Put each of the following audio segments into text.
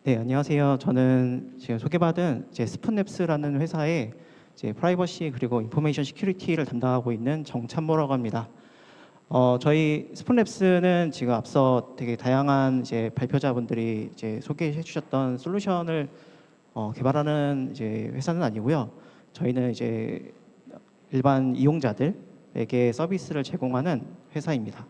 네, 안녕하세요. 저는 지금 소개받은 스푼랩스라는 회사의 프라이버시 그리고 인포메이션 시큐리티를 담당하고 있는 정찬모라고 합니다. 저희 스푼랩스는 지금 앞서 되게 다양한 발표자분들이 소개해 주셨던 솔루션을 개발하는 회사는 아니고요. 저희는 일반 이용자들에게 서비스를 제공하는 회사입니다.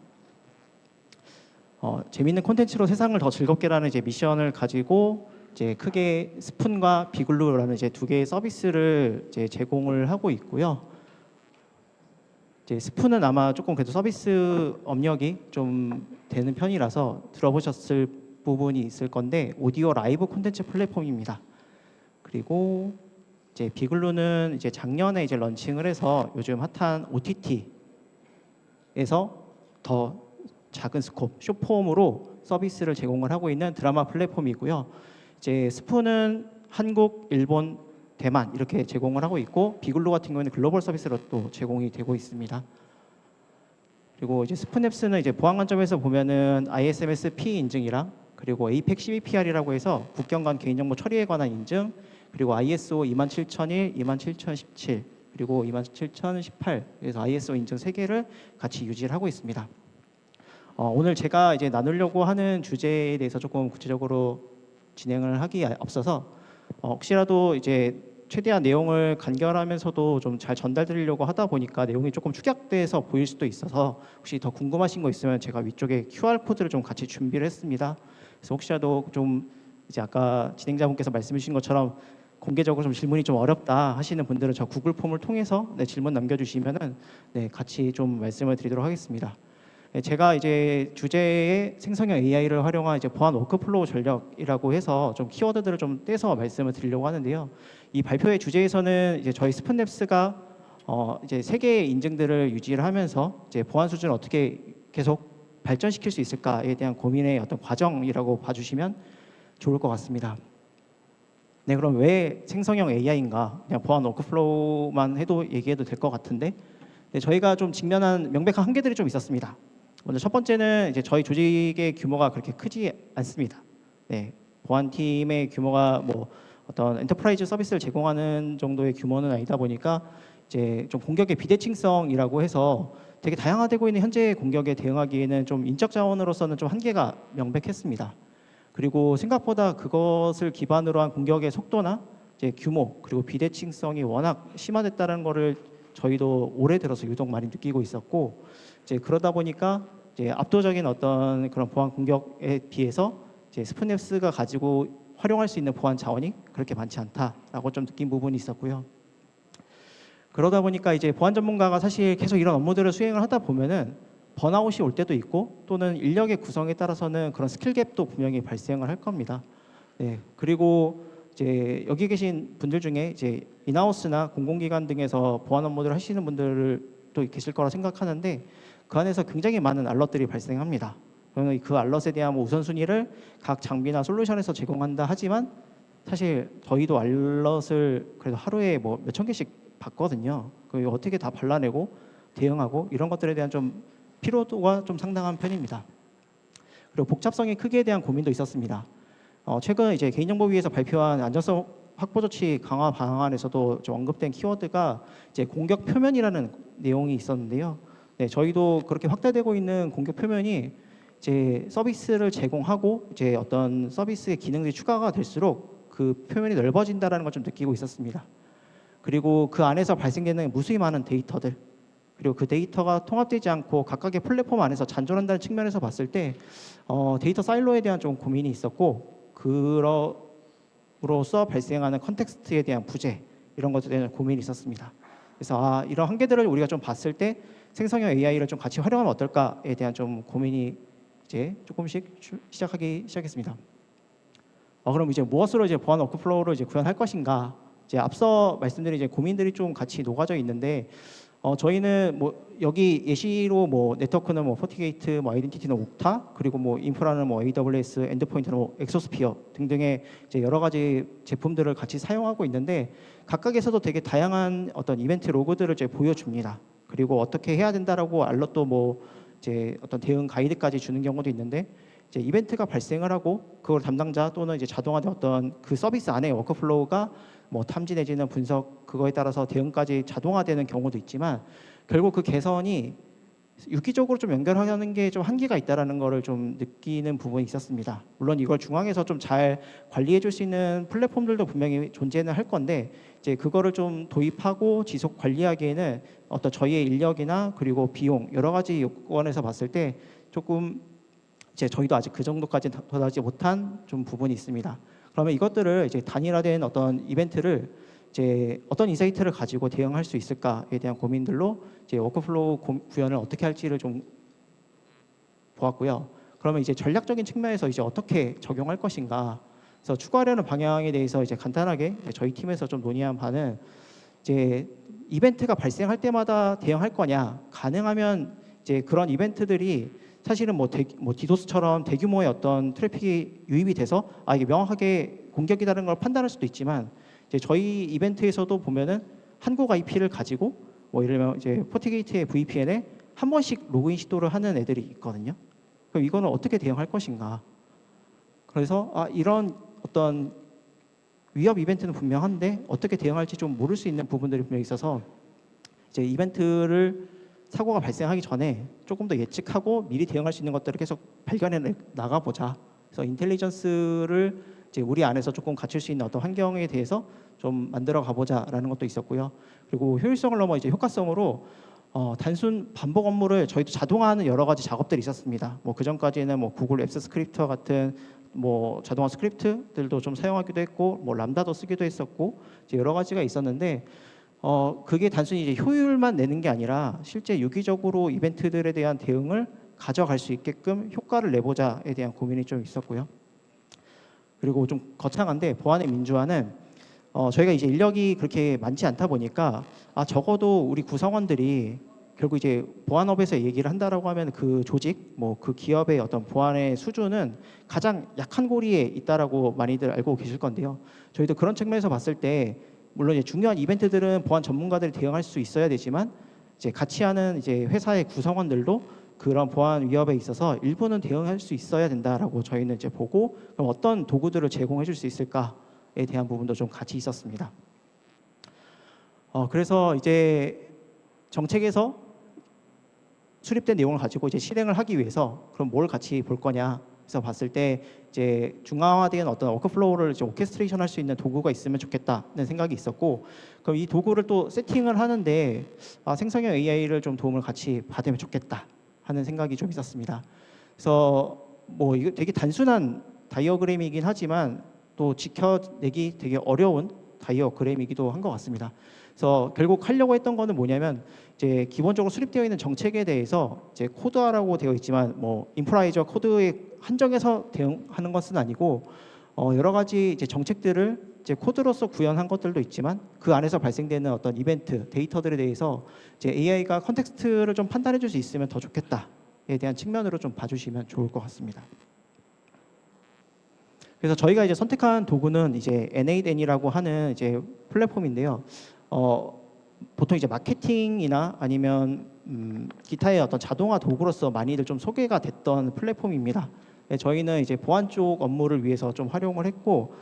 재미있는 콘텐츠로 세상을 더 즐겁게라는 미션을 가지고 크게 스푼과 비글루라는 두 개의 서비스를 제공을 하고 있고요. 스푼은 아마 조금 그래도 서비스 업력이 좀 되는 편이라서 들어보셨을 부분이 있을 건데 오디오 라이브 콘텐츠 플랫폼입니다. 그리고 비글루는 작년에 런칭을 해서 요즘 핫한 OTT에서 더 작은 스콥, 숏폼으로 서비스를 제공을 하고 있는 드라마 플랫폼이고요. 스푼은 한국, 일본, 대만 이렇게 제공을 하고 있고 비글루 같은 경우는 글로벌 서비스로 또 제공이 되고 있습니다. 그리고 스푼앱스는 보안 관점에서 보면은 ISMS-P 인증이랑 그리고 APEC CBPR이라고 해서 국경 간 개인정보 처리에 관한 인증, 그리고 ISO 27001, 27017 그리고 27018 그래서 ISO 인증 3개를 같이 유지를 하고 있습니다. 오늘 제가 나누려고 하는 주제에 대해서 조금 구체적으로 진행을 하기 앞서서 혹시라도 최대한 내용을 간결하면서도 좀 잘 전달드리려고 하다 보니까 내용이 조금 축약돼서 보일 수도 있어서 혹시 더 궁금하신 거 있으면 제가 위쪽에 QR코드를 좀 같이 준비를 했습니다. 그래서 혹시라도 좀 아까 진행자분께서 말씀해 주신 것처럼 공개적으로 좀 질문이 좀 어렵다 하시는 분들은 저 구글 폼을 통해서 질문 남겨주시면은 같이 좀 말씀을 드리도록 하겠습니다. 제가 주제에 생성형 AI를 활용한 보안 워크플로우 전략이라고 해서 좀 키워드들을 좀 떼서 말씀을 드리려고 하는데요. 이 발표의 주제에서는 저희 스푼랩스가 3개의 인증들을 유지를 하면서 보안 수준을 어떻게 계속 발전시킬 수 있을까에 대한 고민의 어떤 과정이라고 봐주시면 좋을 것 같습니다. 네, 그럼 왜 생성형 AI인가? 그냥 보안 워크플로우만 해도 얘기해도 될 것 같은데, 저희가 좀 직면한 명백한 한계들이 좀 있었습니다. 먼저 첫 번째는 저희 조직의 규모가 그렇게 크지 않습니다. 보안팀의 규모가 뭐 어떤 엔터프라이즈 서비스를 제공하는 정도의 규모는 아니다 보니까 좀 공격의 비대칭성이라고 해서 되게 다양화되고 있는 현재의 공격에 대응하기에는 좀 인적 자원으로서는 좀 한계가 명백했습니다. 그리고 생각보다 그것을 기반으로 한 공격의 속도나 규모 그리고 비대칭성이 워낙 심화됐다는 거를 저희도 올해 들어서 유독 많이 느끼고 있었고 그러다 보니까 압도적인 어떤 그런 보안 공격에 비해서 스푼앱스가 가지고 활용할 수 있는 보안 자원이 그렇게 많지 않다라고 좀 느낀 부분이 있었고요. 그러다 보니까 보안 전문가가 사실 계속 이런 업무들을 수행을 하다 보면은 번아웃이 올 때도 있고 또는 인력의 구성에 따라서는 그런 스킬 갭도 분명히 발생을 할 겁니다. 그리고 여기 계신 분들 중에 인하우스나 공공기관 등에서 보안 업무들을 하시는 분들도 계실 거라 생각하는데 그 안에서 굉장히 많은 알럿들이 발생합니다. 그러면 그 알럿에 대한 우선순위를 각 장비나 솔루션에서 제공한다 하지만 사실 저희도 알럿을 그래도 하루에 뭐 몇천 개씩 받거든요. 그 어떻게 다 발라내고 대응하고 이런 것들에 대한 좀 피로도가 좀 상당한 편입니다. 그리고 복잡성의 크기에 대한 고민도 있었습니다. 최근 개인정보위에서 발표한 안전성 확보 조치 강화 방안에서도 좀 언급된 키워드가 공격 표면이라는 내용이 있었는데요. 저희도 그렇게 확대되고 있는 공격 표면이 서비스를 제공하고 어떤 서비스의 기능들이 추가가 될수록 그 표면이 넓어진다는 걸 좀 느끼고 있었습니다. 그리고 그 안에서 발생되는 무수히 많은 데이터들 그리고 그 데이터가 통합되지 않고 각각의 플랫폼 안에서 잔존한다는 측면에서 봤을 때 데이터 사일로에 대한 좀 고민이 있었고 그로써 발생하는 컨텍스트에 대한 부재 이런 것들에 대한 고민이 있었습니다. 그래서 이런 한계들을 우리가 좀 봤을 때 생성형 AI를 좀 같이 활용하면 어떨까에 대한 좀 고민이 조금씩 시작하기 시작했습니다. 그럼 무엇으로 보안 워크플로우를 구현할 것인가? 앞서 말씀드린 고민들이 좀 같이 녹아져 있는데 저희는 뭐 여기 예시로 뭐 네트워크는 뭐 포티게이트, 뭐 아이덴티티는 옥타, 그리고 뭐 인프라는 뭐 AWS, 엔드포인트는 뭐 엑소스피어 등등의 여러 가지 제품들을 같이 사용하고 있는데 각각에서도 되게 다양한 어떤 이벤트 로그들을 보여줍니다. 그리고 어떻게 해야 된다라고 알럿도 뭐 어떤 대응 가이드까지 주는 경우도 있는데 이제 이벤트가 발생을 하고 그걸 담당자 또는 이제 자동화된 어떤 그 서비스 안에 워크플로우가 뭐 탐지 내지는 분석 그거에 따라서 대응까지 자동화되는 경우도 있지만 결국 그 개선이 유기적으로 좀 연결하는 게 좀 한계가 있다라는 거를 좀 느끼는 부분이 있었습니다. 물론 이걸 중앙에서 좀 잘 관리해 줄 수 있는 플랫폼들도 분명히 존재는 할 건데 이제 그거를 좀 도입하고 지속 관리하기에는 어떤 저희의 인력이나 그리고 비용 여러 가지 요건에서 봤을 때 조금 이제 저희도 아직 그 정도까지 도달하지 못한 좀 부분이 있습니다. 그러면 이것들을 이제 단일화된 어떤 이벤트를 이제 어떤 인사이트를 가지고 대응할 수 있을까에 대한 고민들로 이제 워크플로우 구현을 어떻게 할지를 좀 보았고요. 그러면 이제 전략적인 측면에서 이제 어떻게 적용할 것인가. 그래서 추구하려는 방향에 대해서 이제 간단하게 저희 팀에서 좀 논의한 바는 이제 이벤트가 발생할 때마다 대응할 거냐. 가능하면 이제 그런 이벤트들이 사실은 뭐 디도스처럼 대규모의 어떤 트래픽이 유입이 돼서 이게 명확하게 공격이라는 걸 판단할 수도 있지만 이제 저희 이벤트에서도 보면은 한국 IP를 가지고 뭐 예를 들면 이제 포티게이트의 VPN에 한 번씩 로그인 시도를 하는 애들이 있거든요. 그럼 이거는 어떻게 대응할 것인가? 그래서 이런 어떤 위협 이벤트는 분명한데 어떻게 대응할지 좀 모를 수 있는 부분들이 분명히 있어서 이제 이벤트를 사고가 발생하기 전에 조금 더 예측하고 미리 대응할 수 있는 것들을 계속 발견해 나가보자. 그래서 인텔리전스를 이제 우리 안에서 조금 갖출 수 있는 어떤 환경에 대해서 좀 만들어 가보자라는 것도 있었고요. 그리고 효율성을 넘어 이제 효과성으로 단순 반복 업무를 저희도 자동화하는 여러 가지 작업들이 있었습니다. 뭐 그 전까지는 뭐 구글 앱스 스크립터 같은 뭐 자동화 스크립트들도 좀 사용하기도 했고 뭐 람다도 쓰기도 했었고 이제 여러 가지가 있었는데 그게 단순히 이제 효율만 내는 게 아니라 실제 유기적으로 이벤트들에 대한 대응을 가져갈 수 있게끔 효과를 내보자에 대한 고민이 좀 있었고요. 그리고 좀 거창한데 보안의 민주화는 저희가 이제 인력이 그렇게 많지 않다 보니까 적어도 우리 구성원들이 결국 이제 보안업에서 얘기를 한다라고 하면 그 조직, 뭐 그 기업의 어떤 보안의 수준은 가장 약한 고리에 있다라고 많이들 알고 계실 건데요. 저희도 그런 측면에서 봤을 때 물론 이제 중요한 이벤트들은 보안 전문가들이 대응할 수 있어야 되지만 이제 같이 하는 이제 회사의 구성원들도 그런 보안 위협에 있어서 일부는 대응할 수 있어야 된다라고 저희는 이제 보고 그럼 어떤 도구들을 제공해 줄 수 있을까에 대한 부분도 좀 같이 있었습니다. 그래서 이제 정책에서 수립된 내용을 가지고 이제 실행을 하기 위해서 그럼 뭘 같이 볼 거냐 해서 봤을 때 이제 중앙화된 어떤 워크플로우를 이제 오케스트레이션 할 수 있는 도구가 있으면 좋겠다는 생각이 있었고 그럼 이 도구를 또 세팅을 하는데 생성형 AI를 좀 도움을 같이 받으면 좋겠다 하는 생각이 좀 있었습니다. 그래서 뭐 이거 되게 단순한 다이어그램이긴 하지만 또 지켜내기 되게 어려운 다이어그램이기도 한 것 같습니다. 그래서 결국 하려고 했던 거는 뭐냐면 이제 기본적으로 수립되어 있는 정책에 대해서 이제 코드화라고 되어 있지만 뭐 인프라이저 코드에 한정해서 대응하는 것은 아니고 여러 가지 이제 정책들을 이제 코드로서 구현한 것들도 있지만 그 안에서 발생되는 어떤 이벤트, 데이터들에 대해서 이제 AI가 컨텍스트를 좀 판단해 줄 수 있으면 더 좋겠다에 대한 측면으로 좀 봐주시면 좋을 것 같습니다. 그래서 저희가 이제 선택한 도구는 이제 N8N이라고 하는 이제 플랫폼인데요. 보통 이제 마케팅이나 아니면 기타의 어떤 자동화 도구로서 많이들 좀 소개가 됐던 플랫폼입니다. 저희는 이제 보안 쪽 업무를 위해서 좀 활용을 했고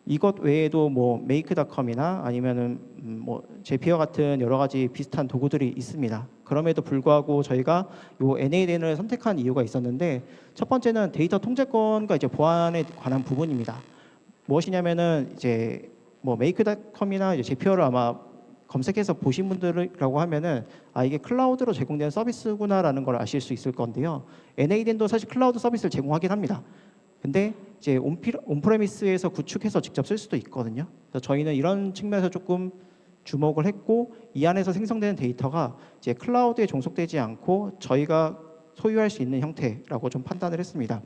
이것 외에도 뭐 메이크닷컴이나 아니면은 뭐 제피어 같은 여러 가지 비슷한 도구들이 있습니다. 그럼에도 불구하고 저희가 요 N8N을 선택한 이유가 있었는데 첫 번째는 데이터 통제권과 이제 보안에 관한 부분입니다. 무엇이냐면은 이제 뭐 메이크닷컴이나 이제 제피어를 아마 검색해서 보신 분들이라고 하면은 이게 클라우드로 제공되는 서비스구나라는 걸 아실 수 있을 건데요. N8N도 사실 클라우드 서비스를 제공하긴 합니다. 근데 이제 온프레미스에서 구축해서 직접 쓸 수도 있거든요. 그래서 저희는 이런 측면에서 조금 주목을 했고 이 안에서 생성되는 데이터가 이제 클라우드에 종속되지 않고 저희가 소유할 수 있는 형태라고 좀 판단을 했습니다.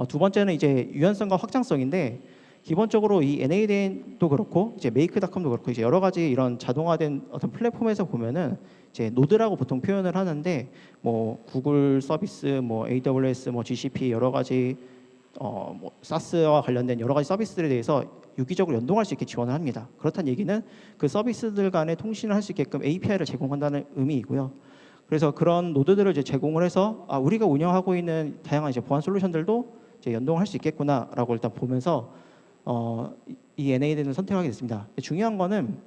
두 번째는 이제 유연성과 확장성인데 기본적으로 이 N8N도 그렇고 이제 메이크닷컴도 그렇고 이제 여러 가지 이런 자동화된 어떤 플랫폼에서 보면은 이제 노드라고 보통 표현을 하는데 뭐 구글 서비스, 뭐 AWS, 뭐 GCP 여러 가지 뭐 SaaS와 관련된 여러 가지 서비스들에 대해서 유기적으로 연동할 수 있게 지원을 합니다. 그렇다는 얘기는 그 서비스들 간의 통신을 할 수 있게끔 API를 제공한다는 의미이고요. 그래서 그런 노드들을 이제 제공을 해서 우리가 운영하고 있는 다양한 이제 보안 솔루션들도 이제 연동할 수 있겠구나라고 일단 보면서 이 NAD를 선택하게 됐습니다. 중요한 거는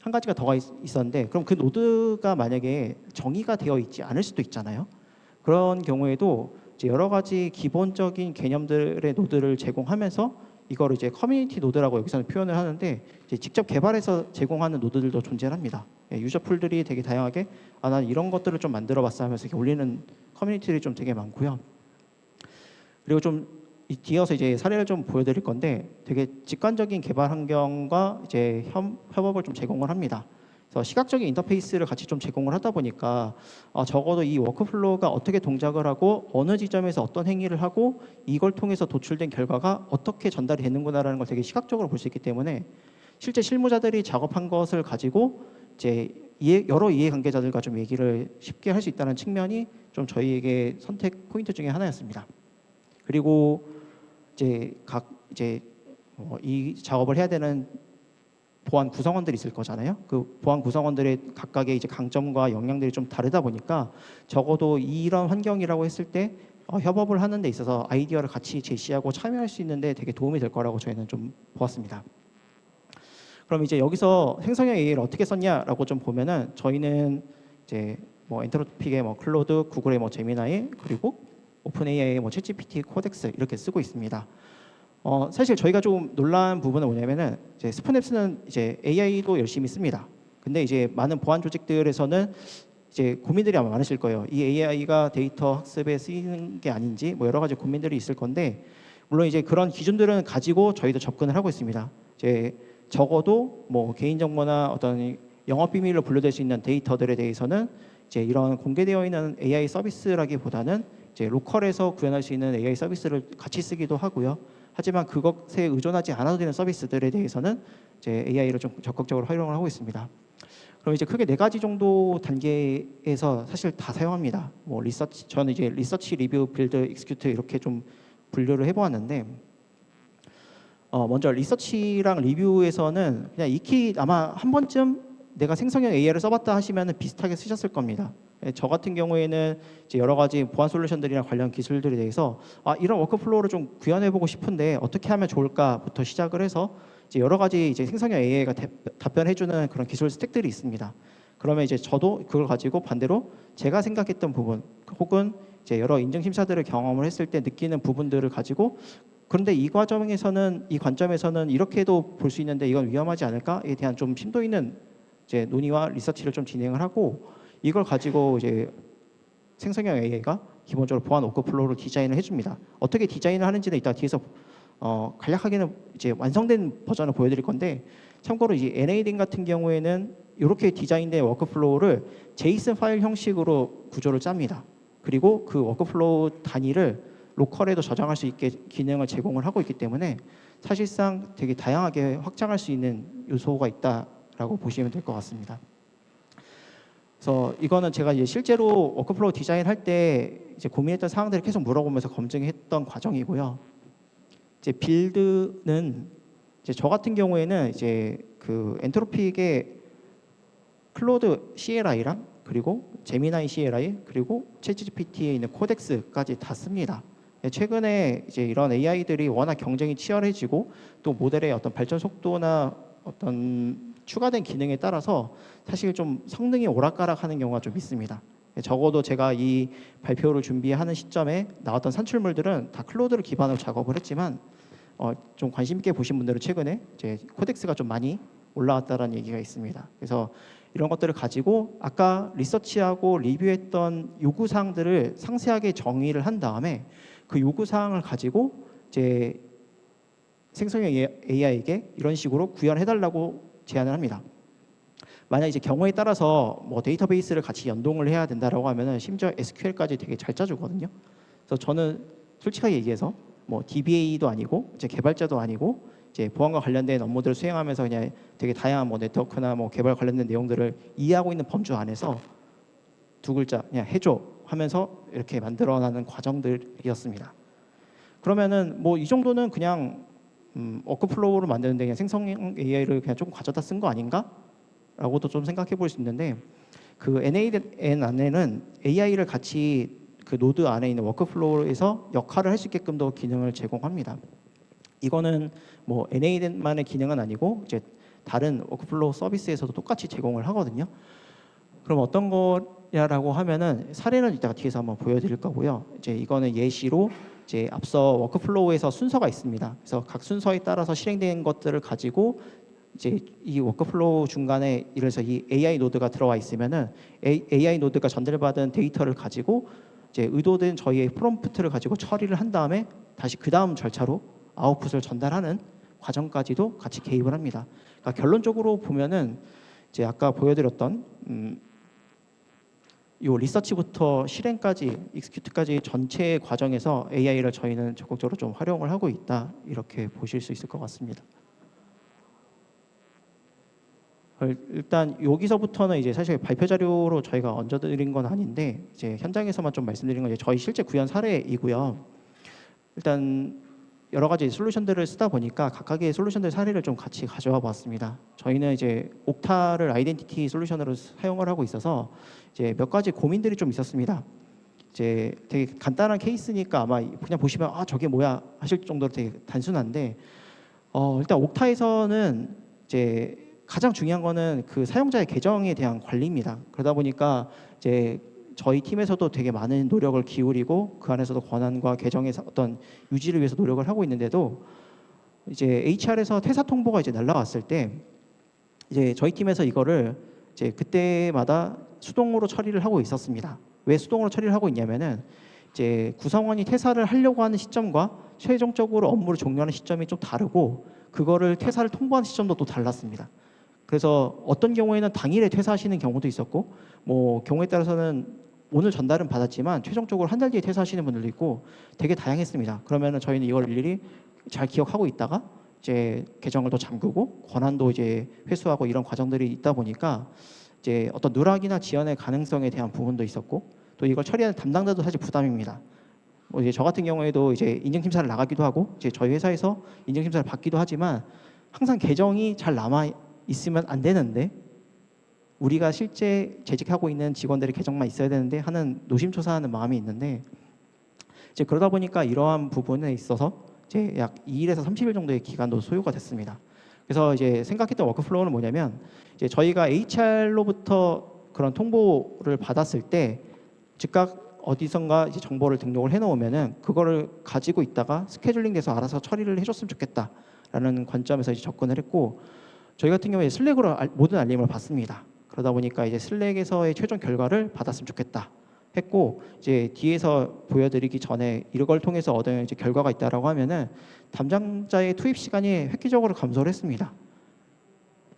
한 가지가 더 있었는데, 그럼 그 노드가 만약에 정의가 되어 있지 않을 수도 있잖아요. 그런 경우에도 이제 여러 가지 기본적인 개념들의 노드를 제공하면서 이거를 이제 커뮤니티 노드라고 여기서는 표현을 하는데, 이제 직접 개발해서 제공하는 노드들도 존재합니다. 유저 풀들이 되게 다양하게 난 이런 것들을 좀 만들어봤어 하면서 이렇게 올리는 커뮤니티들이 좀 되게 많고요. 그리고 좀 뒤어서 이제 사례를 좀 보여드릴 건데, 되게 직관적인 개발 환경과 이제 협업을 좀 제공을 합니다. 그래서 시각적인 인터페이스를 같이 좀 제공을 하다 보니까 적어도 이 워크플로우가 어떻게 동작을 하고 어느 지점에서 어떤 행위를 하고 이걸 통해서 도출된 결과가 어떻게 전달이 되는구나라는 걸 되게 시각적으로 볼 수 있기 때문에 실제 실무자들이 작업한 것을 가지고 이제 여러 이해관계자들과 좀 얘기를 쉽게 할 수 있다는 측면이 좀 저희에게 선택 포인트 중에 하나였습니다. 그리고 이제 이 작업을 해야 되는 보안 구성원들이 있을 거잖아요. 그 보안 구성원들의 각각의 이제 강점과 역량들이 좀 다르다 보니까 적어도 이런 환경이라고 했을 때 협업을 하는 데 있어서 아이디어를 같이 제시하고 참여할 수 있는데 되게 도움이 될 거라고 저희는 좀 보았습니다. 그럼 이제 여기서 생성형 AI를 어떻게 썼냐라고 좀 보면은 저희는 이제 뭐 엔트로픽의 뭐 클로드, 구글의 뭐 제미나이, 그리고 오픈 AI의 뭐 챗GPT, 코덱스 이렇게 쓰고 있습니다. 사실 저희가 좀 놀란 부분은 뭐냐면은 이제 스푼앱스는 이제 AI도 열심히 씁니다. 근데 이제 많은 보안 조직들에서는 이제 고민들이 아마 많으실 거예요. 이 AI가 데이터 학습에 쓰이는 게 아닌지 뭐 여러 가지 고민들이 있을 건데, 물론 이제 그런 기준들은 가지고 저희도 접근을 하고 있습니다. 이제 적어도 뭐 개인정보나 어떤 영업 비밀로 분류될 수 있는 데이터들에 대해서는 이제 이런 공개되어 있는 AI 서비스라기보다는 이제 로컬에서 구현할 수 있는 AI 서비스를 같이 쓰기도 하고요. 하지만 그것에 의존하지 않아도 되는 서비스들에 대해서는 이제 AI를 좀 적극적으로 활용을 하고 있습니다. 그럼 이제 크게 4가지 정도 단계에서 사실 다 사용합니다. 뭐 리서치, 저는 이제 리서치, 리뷰, 빌드, 익스큐트 이렇게 좀 분류를 해보았는데, 먼저 리서치랑 리뷰에서는 그냥 익히 아마 한 번쯤 내가 생성형 AI를 써봤다 하시면 비슷하게 쓰셨을 겁니다. 저 같은 경우에는 이제 여러 가지 보안 솔루션들이랑 관련 기술들에 대해서 이런 워크플로우를 좀 구현해보고 싶은데 어떻게 하면 좋을까부터 시작을 해서 이제 여러 가지 이제 생성형 AI가 답변해주는 그런 기술 스택들이 있습니다. 그러면 이제 저도 그걸 가지고 반대로 제가 생각했던 부분 혹은 이제 여러 인증 심사들을 경험을 했을 때 느끼는 부분들을 가지고, 그런데 이 과정에서는 이 관점에서는 이렇게도 볼 수 있는데 이건 위험하지 않을까에 대한 좀 심도 있는 이제 논의와 리서치를 좀 진행을 하고, 이걸 가지고 이제 생성형 AI가 기본적으로 보안 워크플로우를 디자인을 해줍니다. 어떻게 디자인을 하는지는 이따 뒤에서 간략하게는 이제 완성된 버전을 보여드릴 건데, 참고로 이제 NADIN 같은 경우에는 이렇게 디자인된 워크플로우를 JSON 파일 형식으로 구조를 짭니다. 그리고 그 워크플로우 단위를 로컬에도 저장할 수 있게 기능을 제공을 하고 있기 때문에 사실상 되게 다양하게 확장할 수 있는 요소가 있다라고 보시면 될 것 같습니다. 그래서 이거는 제가 이제 실제로 워크플로우 디자인할 때 이제 고민했던 사항들을 계속 물어보면서 검증했던 과정이고요. 이제 빌드는 이제 저 같은 경우에는 이제 그 엔트로픽의 클로드 CLI랑 그리고 제미나이 CLI 그리고 챗GPT에 있는 코덱스까지 다 씁니다. 최근에 이제 이런 AI들이 워낙 경쟁이 치열해지고 또 모델의 어떤 발전 속도나 어떤 추가된 기능에 따라서 사실 좀 성능이 오락가락하는 경우가 좀 있습니다. 적어도 제가 이 발표를 준비하는 시점에 나왔던 산출물들은 다 클로드를 기반으로 작업을 했지만 좀 관심 있게 보신 분들은 최근에 이제 코덱스가 좀 많이 올라왔다는 얘기가 있습니다. 그래서 이런 것들을 가지고 아까 리서치하고 리뷰했던 요구사항들을 상세하게 정의를 한 다음에 그 요구사항을 가지고 이제 생성형 AI에게 이런 식으로 구현해달라고 제안을 합니다. 만약 이제 경우에 따라서 뭐 데이터베이스를 같이 연동을 해야 된다라고 하면은 심지어 SQL까지 되게 잘 짜주거든요. 그래서 저는 솔직하게 얘기해서 뭐 DBA도 아니고 이제 개발자도 아니고 이제 보안과 관련된 업무들을 수행하면서 그냥 되게 다양한 뭐 네트워크나 뭐 개발 관련된 내용들을 이해하고 있는 범주 안에서 두 글자 그냥 해줘 하면서 이렇게 만들어나는 과정들이었습니다. 그러면은 뭐 이 정도는 그냥 워크플로우를 만드는데 그냥 생성형 AI를 그냥 조금 가져다 쓴 거 아닌가? 라고도 좀 생각해 볼 수 있는데, 그 NAN 안에는 AI를 같이 그 노드 안에 있는 워크플로우에서 역할을 할 수 있게끔도 기능을 제공합니다. 이거는 뭐 NA만의 기능은 아니고 이제 다른 워크플로우 서비스에서도 똑같이 제공을 하거든요. 그럼 어떤 거냐라고 하면은 사례는 이따가 뒤에서 한번 보여드릴 거고요. 이제 이거는 예시로 이제 앞서 워크플로우에서 순서가 있습니다. 그래서 각 순서에 따라서 실행된 것들을 가지고 이제 이 워크플로우 중간에 이래서 이 AI 노드가 들어와 있으면은 AI 노드가 전달받은 데이터를 가지고 이제 의도된 저희의 프롬프트를 가지고 처리를 한 다음에 다시 그 다음 절차로 아웃풋을 전달하는 과정까지도 같이 개입을 합니다. 그러니까 결론적으로 보면은 이제 아까 보여드렸던 요 리서치부터 실행까지 익스큐트까지 전체 과정에서 AI를 저희는 적극적으로 좀 활용을 하고 있다, 이렇게 보실 수 있을 것 같습니다. 일단 여기서부터는 이제 사실 발표 자료로 저희가 얹어드린 건 아닌데 이제 현장에서만 좀 말씀드린 건 이제 저희 실제 구현 사례이고요. 일단 여러 가지 솔루션들을 쓰다 보니까 각각의 솔루션들 사례를 좀 같이 가져와 봤습니다. 저희는 이제 옥타를 아이덴티티 솔루션으로 사용을 하고 있어서 이제 몇 가지 고민들이 좀 있었습니다. 이제 되게 간단한 케이스니까 아마 그냥 보시면 아 저게 뭐야 하실 정도로 되게 단순한데, 일단 옥타에서는 이제 가장 중요한 거는 그 사용자의 계정에 대한 관리입니다. 그러다 보니까 이제 저희 팀에서도 되게 많은 노력을 기울이고 그 안에서도 권한과 계정의 어떤 유지를 위해서 노력을 하고 있는데도 이제 HR에서 퇴사 통보가 이제 날라왔을 때 이제 저희 팀에서 이거를 이제 그때마다 수동으로 처리를 하고 있었습니다. 왜 수동으로 처리를 하고 있냐면은 이제 구성원이 퇴사를 하려고 하는 시점과 최종적으로 업무를 종료하는 시점이 좀 다르고 그거를 퇴사를 통보하는 시점도 또 달랐습니다. 그래서 어떤 경우에는 당일에 퇴사하시는 경우도 있었고 뭐 경우에 따라서는 오늘 전달은 받았지만 최종적으로 한 달 뒤에 퇴사하시는 분들도 있고 되게 다양했습니다. 그러면은 저희는 이걸 일일이 잘 기억하고 있다가 이제 계정을 또 잠그고 권한도 이제 회수하고 이런 과정들이 있다 보니까 이제 어떤 누락이나 지연의 가능성에 대한 부분도 있었고 또 이걸 처리하는 담당자도 사실 부담입니다. 뭐 이제 저 같은 경우에도 이제 인증심사를 나가기도 하고 이제 저희 회사에서 인증심사를 받기도 하지만 항상 계정이 잘 남아 있으면 안 되는데 우리가 실제 재직하고 있는 직원들의 계정만 있어야 되는데 하는 노심초사하는 마음이 있는데 이제 그러다 보니까 이러한 부분에 있어서 이제 약 2일에서 30일 정도의 기간도 소요가 됐습니다. 그래서 이제 생각했던 워크플로우는 뭐냐면 이제 저희가 HR로부터 그런 통보를 받았을 때 즉각 어디선가 이제 정보를 등록을 해놓으면은 그거를 가지고 있다가 스케줄링돼서 알아서 처리를 해줬으면 좋겠다라는 관점에서 이제 접근을 했고 저희 같은 경우에 슬랙으로 모든 알림을 받습니다. 그러다 보니까 이제 슬랙에서의 최종 결과를 받았으면 좋겠다 했고 이제 뒤에서 보여드리기 전에 이걸 통해서 얻은 이제 결과가 있다라고 하면은 담당자의 투입 시간이 획기적으로 감소를 했습니다.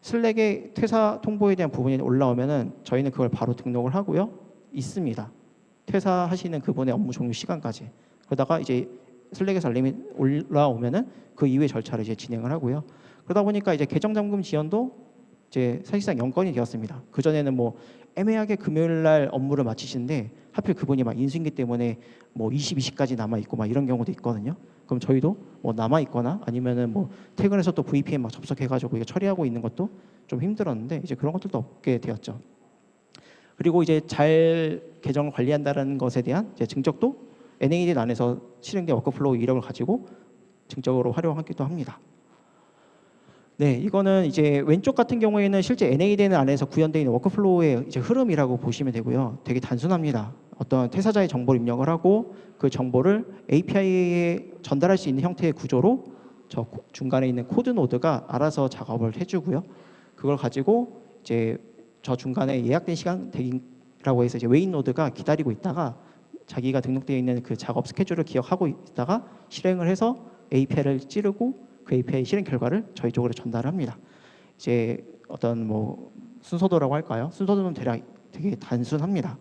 슬랙에 퇴사 통보에 대한 부분이 올라오면은 저희는 그걸 바로 등록을 하고요. 있습니다. 퇴사하시는 그분의 업무 종료 시간까지. 그러다가 이제 슬랙에서 알림이 올라오면은 그 이후의 절차를 이제 진행을 하고요. 그러다 보니까 이제 계정 잠금 지연도 이제 사실상 0건이 되었습니다. 그 전에는 뭐 애매하게 금요일 날 업무를 마치시는데 하필 그분이 막 인수인계 때문에 뭐 22시까지 남아 있고 막 이런 경우도 있거든요. 그럼 저희도 뭐 남아 있거나 아니면은 뭐 퇴근해서 또 VPN 막 접속해가지고 이거 처리하고 있는 것도 좀 힘들었는데 이제 그런 것들도 없게 되었죠. 그리고 이제 잘 계정을 관리한다는 것에 대한 이제 증적도 NAD 안에서 실행된 워크플로우 이력을 가지고 증적으로 활용하기도 합니다. 네, 이거는 이제 왼쪽 같은 경우에는 실제 NADN 안에서 구현되어 있는 워크플로우의 이제 흐름이라고 보시면 되고요. 되게 단순합니다. 어떤 퇴사자의 정보를 입력을 하고 그 정보를 API에 전달할 수 있는 형태의 구조로 저 중간에 있는 코드 노드가 알아서 작업을 해주고요. 그걸 가지고 이제 저 중간에 예약된 시간 대기라고 해서 이제 웨인 노드가 기다리고 있다가 자기가 등록되어 있는 그 작업 스케줄을 기억하고 있다가 실행을 해서 API를 찌르고 그 API 실행 결과를 저희 쪽으로 전달합니다. 이제 어떤 뭐 순서도라고 할까요? 순서도는 대략 되게 단순합니다.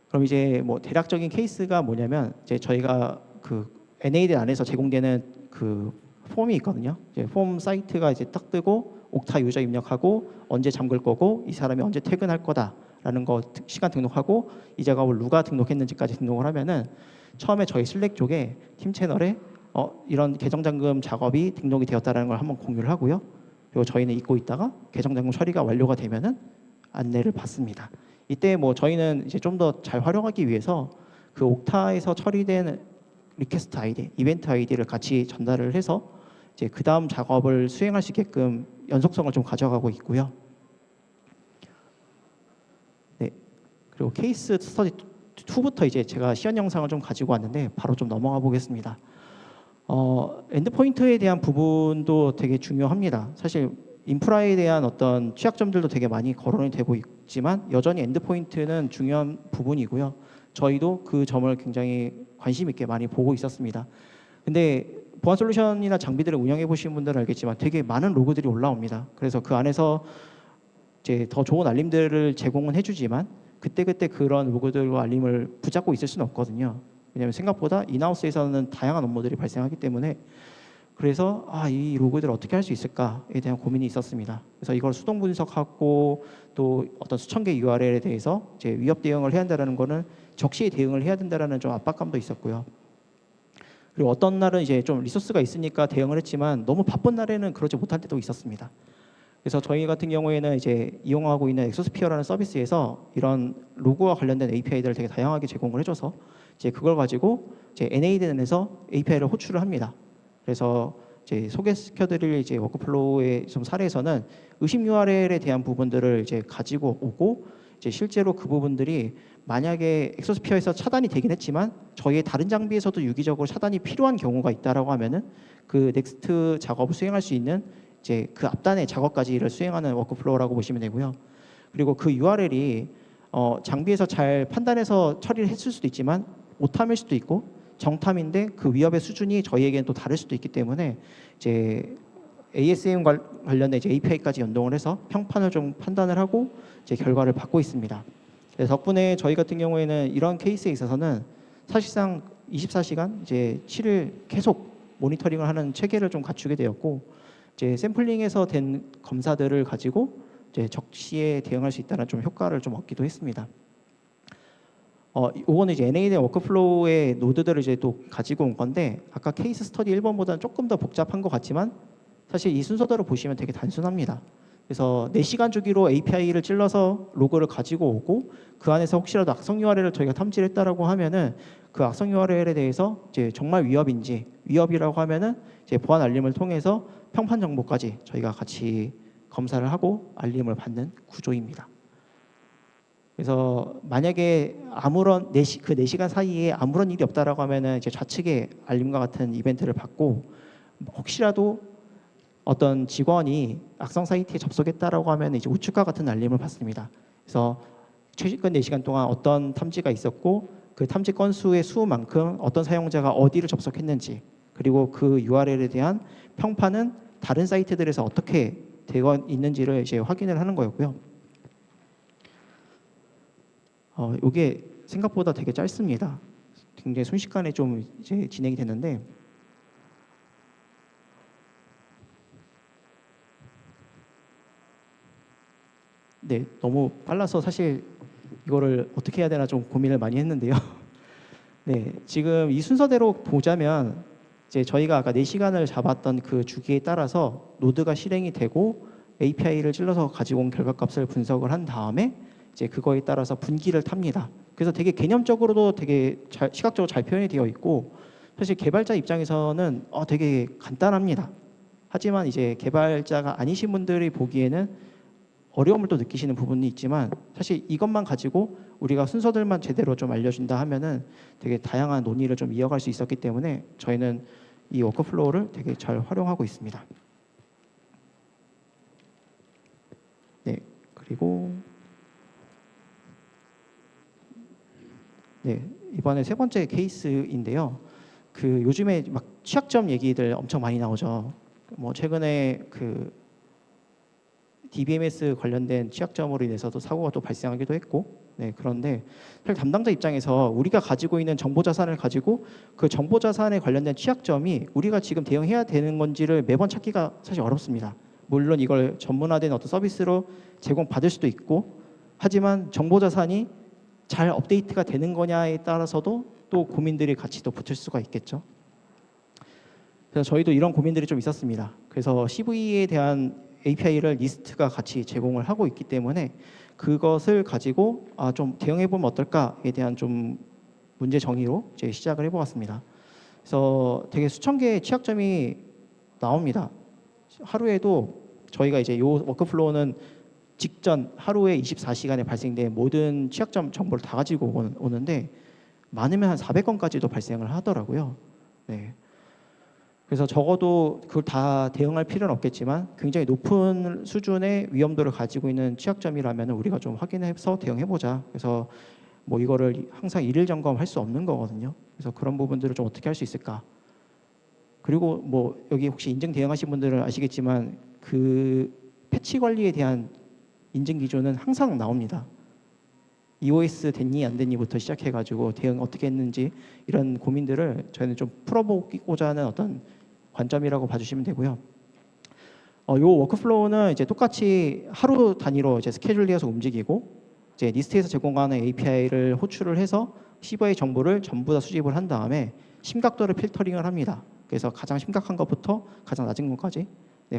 그럼 이제 뭐 대략적인 케이스가 뭐냐면 이제 저희가 그 NAD 안에서 제공되는 그 폼이 있거든요. 이제 폼 사이트가 이제 딱 뜨고 옥타 유저 입력하고 언제 잠글 거고 이 사람이 언제 퇴근할 거다라는 거 시간 등록하고 이 작업을 누가 등록했는지까지 등록을 하면은 처음에 저희 슬랙 쪽에 팀 채널에 이런 계정 잠금 작업이 등록이 되었다는 걸 한번 공유를 하고요. 그리고 저희는 잊고 있다가 계정 변경 처리가 완료가 되면은 안내를 받습니다. 이때 뭐 저희는 이제 좀 더 잘 활용하기 위해서 그 옥타에서 처리된 리퀘스트 아이디, 이벤트 아이디를 같이 전달을 해서 이제 그 다음 작업을 수행할 수 있게끔 연속성을 좀 가져가고 있고요. 네, 그리고 케이스 스터디 2부터 이제 제가 시연 영상을 좀 가지고 왔는데 바로 좀 넘어가 보겠습니다. 엔드포인트에 대한 부분도 되게 중요합니다. 사실 인프라에 대한 어떤 취약점들도 되게 많이 거론이 되고 있지만 여전히 엔드포인트는 중요한 부분이고요. 저희도 그 점을 굉장히 관심 있게 많이 보고 있었습니다. 근데 보안 솔루션이나 장비들을 운영해 보신 분들은 알겠지만 되게 많은 로그들이 올라옵니다. 그래서 그 안에서 이제 더 좋은 알림들을 제공은 해주지만 그때그때 그런 로그들과 알림을 붙잡고 있을 수는 없거든요. 왜냐하면 생각보다 인하우스에서는 다양한 업무들이 발생하기 때문에 그래서 이 로그들을 어떻게 할 수 있을까에 대한 고민이 있었습니다. 그래서 이걸 수동 분석하고 또 어떤 수천 개 URL에 대해서 이제 위협 대응을 해야 한다는 거는 적시에 대응을 해야 된다는 좀 압박감도 있었고요. 그리고 어떤 날은 이제 좀 리소스가 있으니까 대응을 했지만 너무 바쁜 날에는 그러지 못할 때도 있었습니다. 그래서 저희 같은 경우에는 이제 이용하고 있는 엑소스피어라는 서비스에서 이런 로그와 관련된 API들을 되게 다양하게 제공을 해줘서 이제 그걸 가지고 이제 NADN에서 API를 호출을 합니다. 그래서 이제 소개시켜드릴 이제 워크플로우의 좀 사례에서는 의심 URL에 대한 부분들을 이제 가지고 오고 이제 실제로 그 부분들이 만약에 엑소스피어에서 차단이 되긴 했지만 저희의 다른 장비에서도 유기적으로 차단이 필요한 경우가 있다라고 하면은 그 넥스트 작업을 수행할 수 있는 이제 그 앞단의 작업까지를 수행하는 워크플로우라고 보시면 되고요. 그리고 그 URL이 장비에서 잘 판단해서 처리를 했을 수도 있지만 오탐일 수도 있고 정탐인데 그 위협의 수준이 저희에게는 또 다를 수도 있기 때문에 이제 ASM 관련된 이제 API까지 연동을 해서 평판을 좀 판단을 하고 이제 결과를 받고 있습니다. 덕분에 저희 같은 경우에는 이런 케이스에 있어서는 사실상 24시간 이제 7일 계속 모니터링을 하는 체계를 좀 갖추게 되었고 이제 샘플링에서 된 검사들을 가지고 이제 적시에 대응할 수 있다는 좀 효과를 좀 얻기도 했습니다. 이거는 이제 NAD 워크플로우의 노드들을 이제 또 가지고 온 건데 아까 케이스 스터디 1번보다는 조금 더 복잡한 것 같지만 사실 이 순서대로 보시면 되게 단순합니다. 그래서 4시간 주기로 API를 찔러서 로그를 가지고 오고 그 안에서 혹시라도 악성 URL을 저희가 탐지를 했다라고 하면은 그 악성 URL에 대해서 이제 정말 위협인지 위협이라고 하면은 이제 보안 알림을 통해서 평판 정보까지 저희가 같이 검사를 하고 알림을 받는 구조입니다. 그래서 만약에 아무런 그 4시간 사이에 아무런 일이 없다라고 하면은 이제 좌측에 알림과 같은 이벤트를 받고 혹시라도 어떤 직원이 악성 사이트에 접속했다라고 하면 이제 우측과 같은 알림을 받습니다. 그래서 최근 4시간 동안 어떤 탐지가 있었고 그 탐지 건수의 수만큼 어떤 사용자가 어디를 접속했는지 그리고 그 URL에 대한 평판은 다른 사이트들에서 어떻게 되어 있는지를 이제 확인을 하는 거였고요. 이게 생각보다 되게 짧습니다. 굉장히 순식간에 좀 이제 진행이 됐는데 네, 너무 빨라서 사실 이거를 어떻게 해야 되나 좀 고민을 많이 했는데요. 네, 지금 이 순서대로 보자면 이제 저희가 아까 4시간을 잡았던 그 주기에 따라서 노드가 실행이 되고 API를 찔러서 가지고 온 결과값을 분석을 한 다음에 이제 그거에 따라서 분기를 탑니다. 그래서 되게 개념적으로도 되게 시각적으로 잘 표현이 되어 있고 사실 개발자 입장에서는 되게 간단합니다. 하지만 이제 개발자가 아니신 분들이 보기에는 어려움을 또 느끼시는 부분이 있지만 사실 이것만 가지고 우리가 순서들만 제대로 좀 알려준다 하면은 되게 다양한 논의를 좀 이어갈 수 있었기 때문에 저희는 이 워크플로우를 되게 잘 활용하고 있습니다. 네, 그리고 네, 이번에 세 번째 케이스인데요. 그 요즘에 막 취약점 얘기들 엄청 많이 나오죠. 뭐 최근에 그 DBMS 관련된 취약점으로 인해서도 사고가 또 발생하기도 했고, 네, 그런데 사실 담당자 입장에서 우리가 가지고 있는 정보 자산을 가지고 그 정보 자산에 관련된 취약점이 우리가 지금 대응해야 되는 건지를 매번 찾기가 사실 어렵습니다. 물론 이걸 전문화된 어떤 서비스로 제공받을 수도 있고, 하지만 정보 자산이 잘 업데이트가 되는 거냐에 따라서도 또 고민들이 같이 또 붙을 수가 있겠죠. 그래서 저희도 이런 고민들이 좀 있었습니다. 그래서 CV에 대한 API를 리스트가 같이 제공을 하고 있기 때문에 그것을 가지고 좀 대응해 보면 어떨까에 대한 좀 문제 정의로 이제 시작을 해보았습니다. 그래서 되게 수천 개의 취약점이 나옵니다. 하루에도 저희가 이제 요 워크플로우는 직전 하루에 24시간에 발생된 모든 취약점 정보를 다 가지고 오는데 많으면 한 400건까지도 발생을 하더라고요. 네. 그래서 적어도 그걸 다 대응할 필요는 없겠지만 굉장히 높은 수준의 위험도를 가지고 있는 취약점이라면 우리가 좀 확인해서 대응해보자. 그래서 뭐 이거를 항상 일일 점검할 수 없는 거거든요. 그래서 그런 부분들을 좀 어떻게 할 수 있을까? 그리고 뭐 여기 혹시 인증 대응하신 분들은 아시겠지만 그 패치 관리에 대한 인증 기준은 항상 나옵니다. EOS 됐니 안 됐니부터 시작해가지고 대응 어떻게 했는지 이런 고민들을 저희는 좀 풀어보고자 하는 어떤 관점이라고 봐주시면 되고요. 요 워크플로우는 이제 똑같이 하루 단위로 이제 스케줄리어서 움직이고 이제 리스트에서 제공하는 API를 호출을 해서 CVI 정보를 전부 다 수집을 한 다음에 심각도를 필터링을 합니다. 그래서 가장 심각한 것부터 가장 낮은 것까지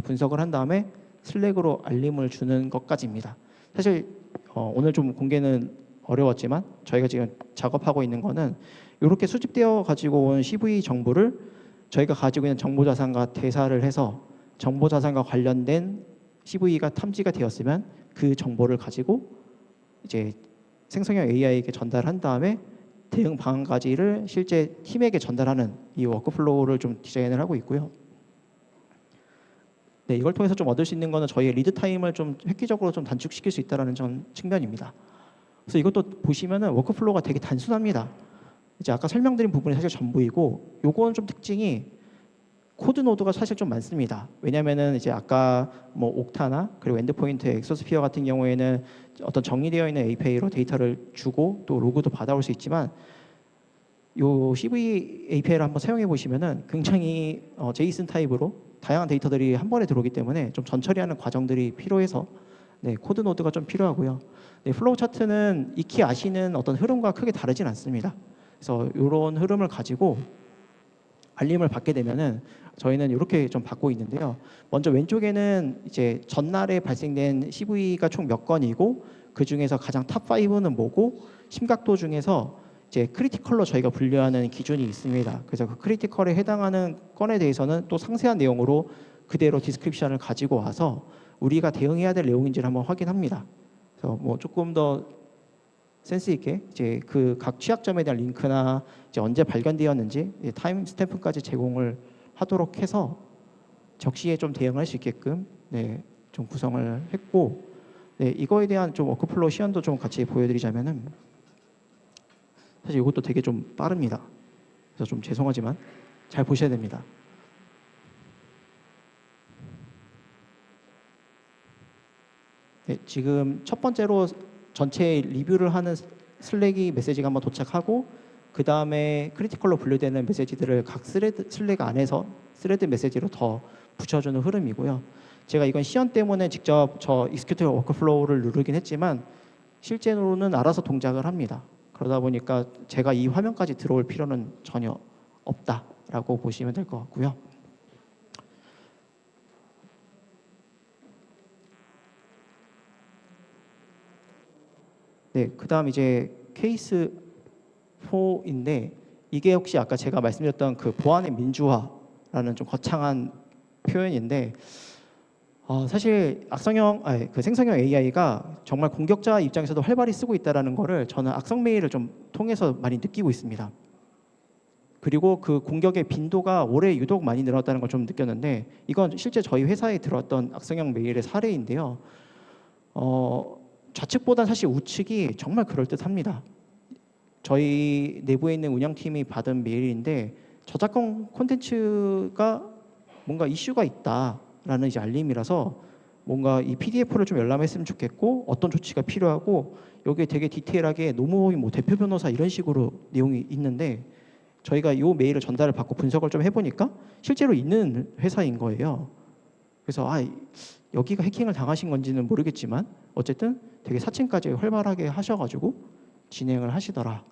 분석을 한 다음에 슬랙으로 알림을 주는 것까지입니다. 사실 오늘 좀 공개는 어려웠지만 저희가 지금 작업하고 있는 거는 이렇게 수집되어 가지고 온 CV 정보를 저희가 가지고 있는 정보자산과 대사를 해서 정보자산과 관련된 CV가 탐지가 되었으면 그 정보를 가지고 이제 생성형 AI에게 전달한 다음에 대응 방안까지를 실제 팀에게 전달하는 이 워크플로우를 좀 디자인을 하고 있고요. 네, 이걸 통해서 좀 얻을 수 있는 거는 저희의 리드 타임을 좀 획기적으로 좀 단축시킬 수 있다는 측면입니다. 그래서 이것도 보시면은 워크플로우가 되게 단순합니다. 이제 아까 설명드린 부분이 사실 전부이고, 요거는 좀 특징이 코드 노드가 사실 좀 많습니다. 왜냐면은 이제 아까 뭐 옥타나 그리고 엔드포인트, 엑소스피어 같은 경우에는 어떤 정의되어 있는 API로 데이터를 주고 또 로그도 받아올 수 있지만 요 CV API를 한번 사용해 보시면은 굉장히 JSON 타입으로 다양한 데이터들이 한 번에 들어오기 때문에 좀 전처리하는 과정들이 필요해서 코드 노드가 좀 필요하고요. 플로우 차트는 익히 아시는 어떤 흐름과 크게 다르진 않습니다. 그래서 이런 흐름을 가지고 알림을 받게 되면은 저희는 이렇게 좀 받고 있는데요. 먼저 왼쪽에는 이제 전날에 발생된 CV가 총 몇 건이고 그 중에서 가장 탑 5는 뭐고 심각도 중에서 이제 크리티컬로 저희가 분류하는 기준이 있습니다. 그래서 그 크리티컬에 해당하는 건에 대해서는 또 상세한 내용으로 그대로 디스크립션을 가지고 와서 우리가 대응해야 될 내용인지를 한번 확인합니다. 그래서 뭐 조금 더 센스 있게 이제 그 각 취약점에 대한 링크나 이제 언제 발견되었는지 타임 스탬프까지 제공을 하도록 해서 적시에 좀 대응할 수 있게끔 좀 구성을 했고, 이거에 대한 좀 워크플로우 시연도 좀 같이 보여드리자면은 사실 이것도 되게 좀 빠릅니다. 그래서 좀 죄송하지만 잘 보셔야 됩니다. 지금 첫 번째로 전체 리뷰를 하는 슬랙이 메시지가 한번 도착하고 그 다음에 크리티컬로 분류되는 메시지들을 각 슬랙 안에서 스레드 메시지로 더 붙여주는 흐름이고요. 제가 이건 시연 때문에 직접 저 익스큐트 워크플로우를 누르긴 했지만 실제로는 알아서 동작을 합니다. 그러다 보니까 제가 이 화면까지 들어올 필요는 전혀 없다라고 보시면 될 것 같고요. 그 다음 이제 케이스 4인데 이게 혹시 아까 제가 말씀드렸던 그 보안의 민주화라는 좀 거창한 표현인데 사실 그 생성형 AI가 정말 공격자 입장에서도 활발히 쓰고 있다는 거를 저는 악성 메일을 좀 통해서 많이 느끼고 있습니다. 그리고 그 공격의 빈도가 올해 유독 많이 늘었다는 걸 좀 느꼈는데 이건 실제 저희 회사에 들어왔던 악성형 메일의 사례인데요. 좌측보다 사실 우측이 정말 그럴듯합니다. 저희 내부에 있는 운영팀이 받은 메일인데 저작권 콘텐츠가 뭔가 이슈가 있다라는 이제 알림이라서 뭔가 이 PDF를 좀 열람했으면 좋겠고 어떤 조치가 필요하고 여기에 되게 디테일하게 노무호의 뭐 대표 변호사 이런 식으로 내용이 있는데 저희가 이 메일을 전달을 받고 분석을 좀 해보니까 실제로 있는 회사인 거예요. 그래서 여기가 해킹을 당하신 건지는 모르겠지만 어쨌든 되게 사칭까지 활발하게 하셔가지고 진행을 하시더라.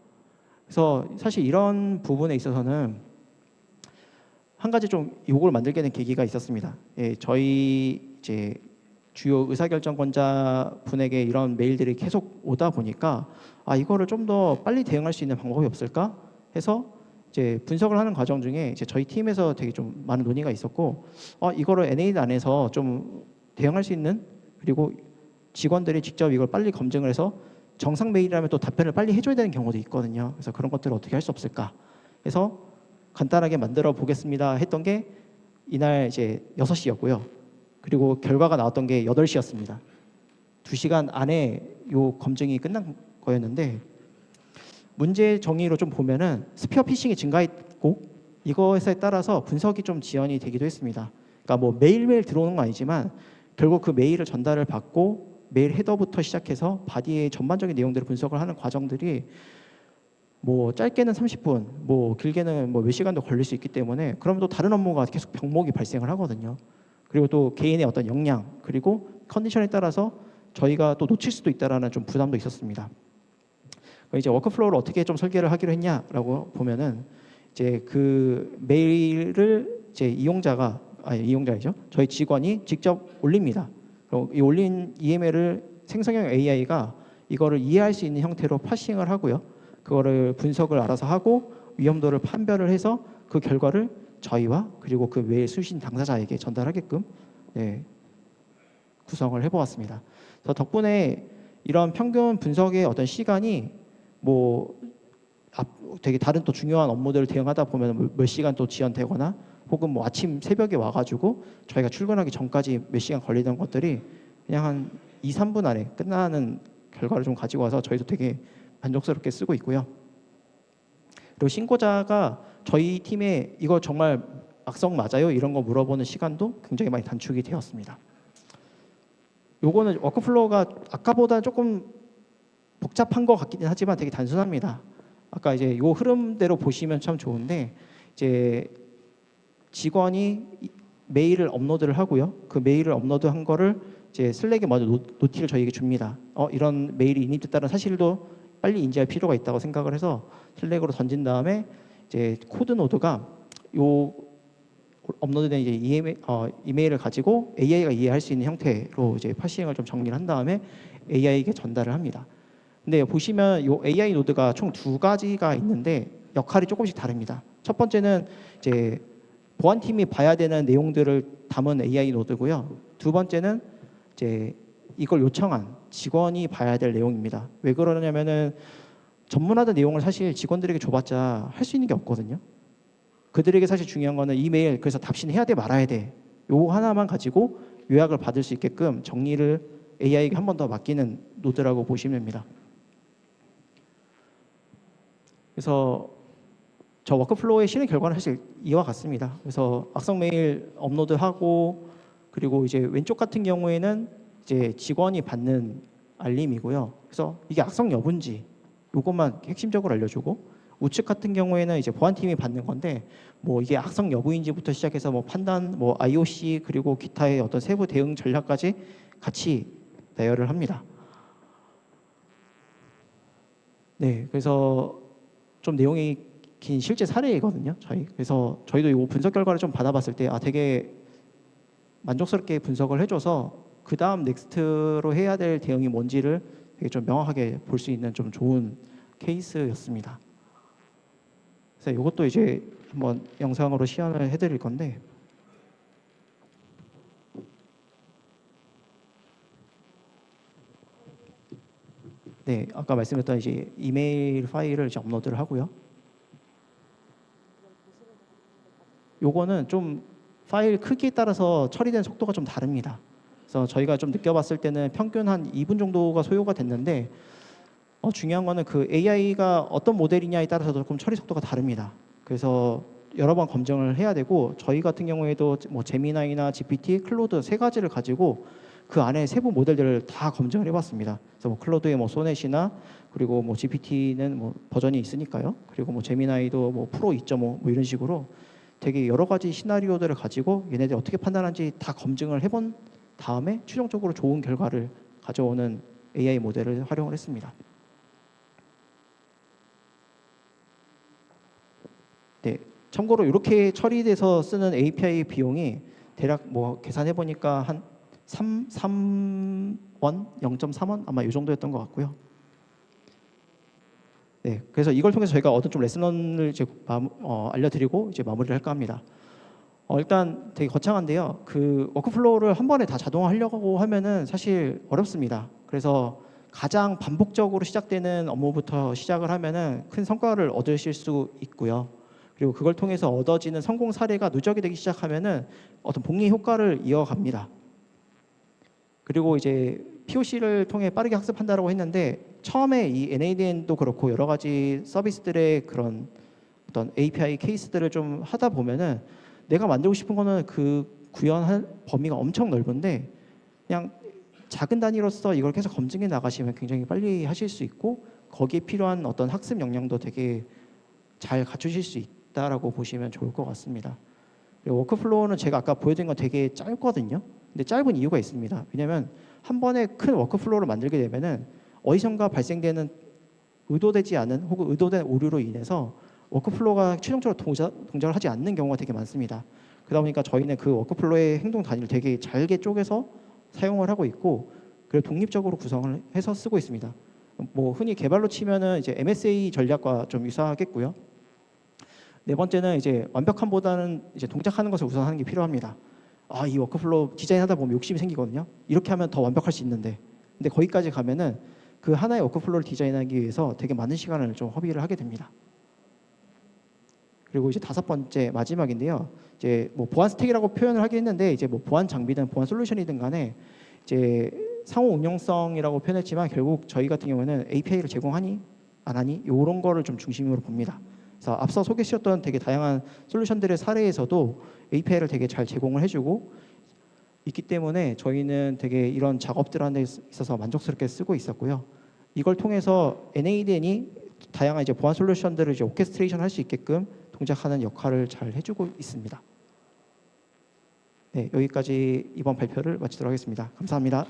그래서 사실 이런 부분에 있어서는 한 가지 좀 요걸 만들게 된 계기가 있었습니다. 저희 이제 주요 의사결정권자 분에게 이런 메일들이 계속 오다 보니까 이거를 좀 더 빨리 대응할 수 있는 방법이 없을까 해서 이제 분석을 하는 과정 중에 이제 저희 팀에서 되게 좀 많은 논의가 있었고 이거를 NA 안에서 좀 대응할 수 있는, 그리고 직원들이 직접 이걸 빨리 검증을 해서 정상 메일이라면 또 답변을 빨리 해줘야 되는 경우도 있거든요. 그래서 그런 것들을 어떻게 할 수 없을까 해서 간단하게 만들어 보겠습니다 했던 게 이날 이제 6시였고요. 그리고 결과가 나왔던 게 8시였습니다. 2시간 안에 요 검증이 끝난 거였는데, 문제 정의로 좀 보면은 스피어 피싱이 증가했고 이것에 따라서 분석이 좀 지연이 되기도 했습니다. 그러니까 뭐 매일매일 들어오는 건 아니지만 결국 그 메일을 전달을 받고 메일 헤더부터 시작해서 바디의 전반적인 내용들을 분석을 하는 과정들이 뭐 짧게는 30분, 뭐 길게는 뭐 몇 시간도 걸릴 수 있기 때문에, 그러면 또 다른 업무가 계속 병목이 발생을 하거든요. 그리고 또 개인의 어떤 역량, 그리고 컨디션에 따라서 저희가 또 놓칠 수도 있다라는 좀 부담도 있었습니다. 이제 워크플로우를 어떻게 좀 설계를 하기로 했냐라고 보면은, 이제 그 메일을 이제 이용자이죠. 저희 직원이 직접 올립니다. 그리고 이 올린 EML을 생성형 AI가 이거를 이해할 수 있는 형태로 파싱을 하고요. 그거를 분석을 알아서 하고 위험도를 판별을 해서 그 결과를 저희와 그리고 그 메일 수신 당사자에게 전달하게끔 구성을 해보았습니다. 그래서 덕분에 이런 평균 분석의 어떤 시간이 뭐 되게 다른 또 중요한 업무들을 대응하다 보면 몇 시간 또 지연되거나, 혹은 뭐 아침 새벽에 와가지고 저희가 출근하기 전까지 몇 시간 걸리던 것들이 그냥 한 2, 3분 안에 끝나는 결과를 좀 가지고 와서 저희도 되게 만족스럽게 쓰고 있고요. 그리고 신고자가 저희 팀에 이거 정말 악성 맞아요? 이런 거 물어보는 시간도 굉장히 많이 단축이 되었습니다. 요거는 워크플로우가 아까보다 조금 복잡한 것 같긴 하지만 되게 단순합니다. 아까 이제 요 흐름대로 보시면 참 좋은데, 이제 직원이 메일을 업로드를 하고요. 그 메일을 업로드한 거를 이제 슬랙에 먼저 노티를 저희에게 줍니다. 이런 메일이 인입됐다는 사실도 빨리 인지할 필요가 있다고 생각을 해서 슬랙으로 던진 다음에 이제 코드 노드가 요 업로드된 이제 이메일을 가지고 AI가 이해할 수 있는 형태로 이제 파싱을 좀 정리를 한 다음에 AI에게 전달을 합니다. 근데 보시면 요 AI 노드가 총 2가지가 있는데 역할이 조금씩 다릅니다. 첫 번째는 이제 보안팀이 봐야 되는 내용들을 담은 AI 노드고요. 두 번째는 이제 이걸 요청한 직원이 봐야 될 내용입니다. 왜 그러냐면은 전문화된 내용을 사실 직원들에게 줘봤자 할 수 있는 게 없거든요. 그들에게 사실 중요한 거는 이메일, 그래서 답신해야 돼 말아야 돼, 요 하나만 가지고 요약을 받을 수 있게끔 정리를 AI에게 한 번 더 맡기는 노드라고 보시면 됩니다. 그래서 저 워크플로우의 실행 결과는 사실 이와 같습니다. 그래서 악성 메일 업로드하고, 그리고 이제 왼쪽 같은 경우에는 이제 직원이 받는 알림이고요. 그래서 이게 악성 여부인지 이것만 핵심적으로 알려주고, 우측 같은 경우에는 이제 보안팀이 받는 건데 뭐 이게 악성 여부인지부터 시작해서 뭐 판단, 뭐 IOC, 그리고 기타의 어떤 세부 대응 전략까지 같이 나열을 합니다. 네, 그래서 좀 내용이 긴 실제 사례이거든요. 그래서 저희도 이 분석 결과를 좀 받아봤을 때 되게 만족스럽게 분석을 해줘서 그 다음 넥스트로 해야 될 대응이 뭔지를 되게 좀 명확하게 볼 수 있는 좀 좋은 케이스였습니다. 그래서 이것도 이제 한번 영상으로 시연을 해드릴 건데, 네, 아까 말씀드렸던 이제 이메일 파일을 이제 업로드를 하고요. 요거는 좀 파일 크기에 따라서 처리되는 속도가 좀 다릅니다. 그래서 저희가 좀 느껴봤을 때는 평균 한 2분 정도가 소요가 됐는데, 중요한 거는 그 AI가 어떤 모델이냐에 따라서 조금 처리 속도가 다릅니다. 그래서 여러 번 검증을 해야 되고, 저희 같은 경우에도 뭐 제미나이나 GPT, 클로드 3가지를 가지고 그 안에 세부 모델들을 다 검증을 해봤습니다. 그래서 뭐 클로드의 뭐 소넷이나, 그리고 뭐 GPT는 뭐 버전이 있으니까요. 그리고 뭐 제미나이도 뭐 프로 2.5 뭐 이런 식으로 되게 여러 가지 시나리오들을 가지고 얘네들이 어떻게 판단하는지 다 검증을 해본 다음에 최종적으로 좋은 결과를 가져오는 AI 모델을 활용을 했습니다. 네, 참고로 이렇게 처리돼서 쓰는 API 비용이 대략 뭐 계산해 보니까 한 3원, 0.3원 아마 이 정도였던 것 같고요. 네, 그래서 이걸 통해서 저희가 얻은 좀 레슨런을 이제 알려드리고 이제 마무리를 할까 합니다. 일단 되게 거창한데요. 그 워크플로우를 한 번에 다 자동화하려고 하면은 사실 어렵습니다. 그래서 가장 반복적으로 시작되는 업무부터 시작을 하면은 큰 성과를 얻으실 수 있고요. 그리고 그걸 통해서 얻어지는 성공 사례가 누적이 되기 시작하면은 어떤 복리 효과를 이어갑니다. 그리고 이제 POC를 통해 빠르게 학습한다라고 했는데 처음에 이 NADN도 그렇고 여러 가지 서비스들의 그런 어떤 API 케이스들을 좀 하다 보면은 내가 만들고 싶은 거는 그 구현할 범위가 엄청 넓은데 그냥 작은 단위로서 이걸 계속 검증해 나가시면 굉장히 빨리 하실 수 있고 거기에 필요한 어떤 학습 역량도 되게 잘 갖추실 수 있다라고 보시면 좋을 것 같습니다. 그리고 워크플로우는 제가 아까 보여드린 건 되게 짧거든요. 근데 짧은 이유가 있습니다. 왜냐하면 한 번에 큰 워크플로우를 만들게 되면은 어디선가 발생되는 의도되지 않은 혹은 의도된 오류로 인해서 워크플로우가 최종적으로 동작을 하지 않는 경우가 되게 많습니다. 그러다 보니까 저희는 그 워크플로우의 행동 단위를 되게 잘게 쪼개서 사용을 하고 있고 그리고 독립적으로 구성을 해서 쓰고 있습니다. 뭐 흔히 개발로 치면은 이제 MSA 전략과 좀 유사하겠고요. 네 번째는 이제 완벽함보다는 이제 동작하는 것을 우선하는 게 필요합니다. 이 워크플로우 디자인하다 보면 욕심이 생기거든요. 이렇게 하면 더 완벽할 수 있는데, 근데 거기까지 가면은 그 하나의 워크플로우를 디자인하기 위해서 되게 많은 시간을 좀 허비를 하게 됩니다. 그리고 이제 다섯 번째 마지막인데요. 이제 뭐 보안 스택이라고 표현을 하긴 했는데 이제 뭐 보안 장비든 보안 솔루션이든 간에 이제 상호 응용성이라고 표현했지만 결국 저희 같은 경우는 API를 제공하니 안 하니 이런 거를 좀 중심으로 봅니다. 그래서 앞서 소개시켰던 되게 다양한 솔루션들의 사례에서도 API를 되게 잘 제공을 해주고 있기 때문에 저희는 되게 이런 작업들하는 데 있어서 만족스럽게 쓰고 있었고요. 이걸 통해서 NADN이 다양한 이제 보안 솔루션들을 이제 오케스트레이션 할 수 있게끔 동작하는 역할을 잘 해주고 있습니다. 네, 여기까지 이번 발표를 마치도록 하겠습니다. 감사합니다.